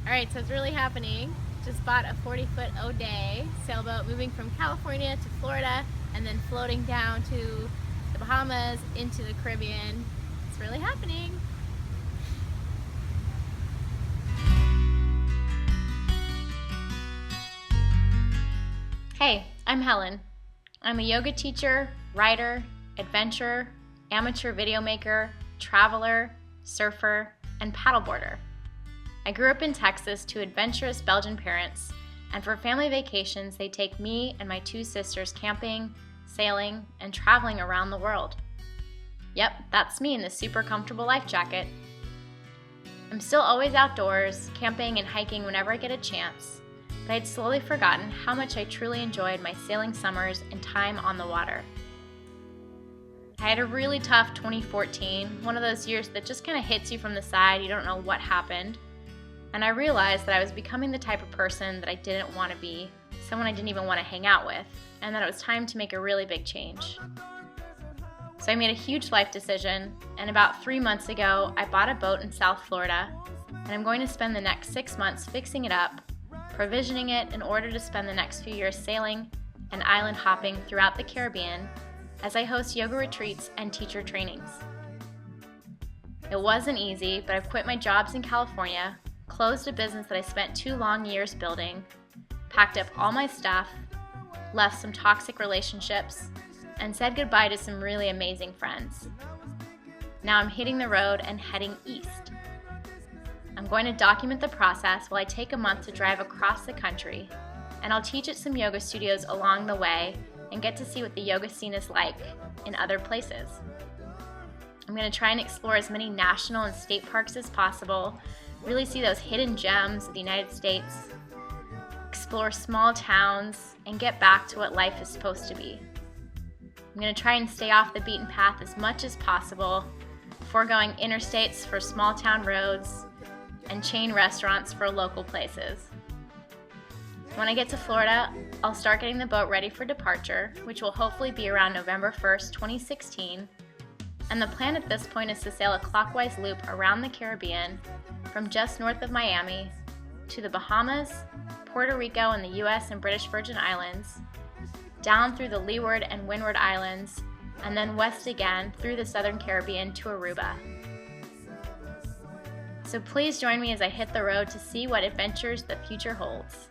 Alright, so it's really happening. Just bought a 40-foot O'Day sailboat moving from California to Florida and then floating down to the Bahamas into the Caribbean. It's really happening. Hey, I'm Helen. I'm a yoga teacher, writer, adventurer, amateur video maker, traveler, surfer, and paddleboarder. I grew up in Texas to adventurous Belgian parents, and for family vacations, they take me and my two sisters camping, sailing, and traveling around the world. Yep, that's me in this super comfortable life jacket. I'm still always outdoors, camping and hiking whenever I get a chance, but I'd slowly forgotten how much I truly enjoyed my sailing summers and time on the water. I had a really tough 2014, one of those years that just kind of hits you from the side, you don't know what happened. And I realized that I was becoming the type of person that I didn't want to be, someone I didn't even want to hang out with, and that it was time to make a really big change. So I made a huge life decision, and about 3 months ago, I bought a boat in South Florida, and I'm going to spend the next 6 months fixing it up, provisioning it in order to spend the next few years sailing and island hopping throughout the Caribbean as I host yoga retreats and teacher trainings. It wasn't easy, but I've quit my jobs in California, closed a business that I spent 2 long years building, packed up all my stuff, left some toxic relationships, and said goodbye to some really amazing friends. Now I'm hitting the road and heading east. I'm going to document the process while I take a month to drive across the country, and I'll teach at some yoga studios along the way and get to see what the yoga scene is like in other places. I'm going to try and explore as many national and state parks as possible, really see those hidden gems of the United States, explore small towns, and get back to what life is supposed to be. I'm going to try and stay off the beaten path as much as possible, foregoing interstates for small town roads and chain restaurants for local places. When I get to Florida, I'll start getting the boat ready for departure, which will hopefully be around November 1st, 2016. And the plan at this point is to sail a clockwise loop around the Caribbean from just north of Miami to the Bahamas, Puerto Rico and the US and British Virgin Islands, down through the Leeward and Windward Islands, and then west again through the Southern Caribbean to Aruba. So please join me as I hit the road to see what adventures the future holds.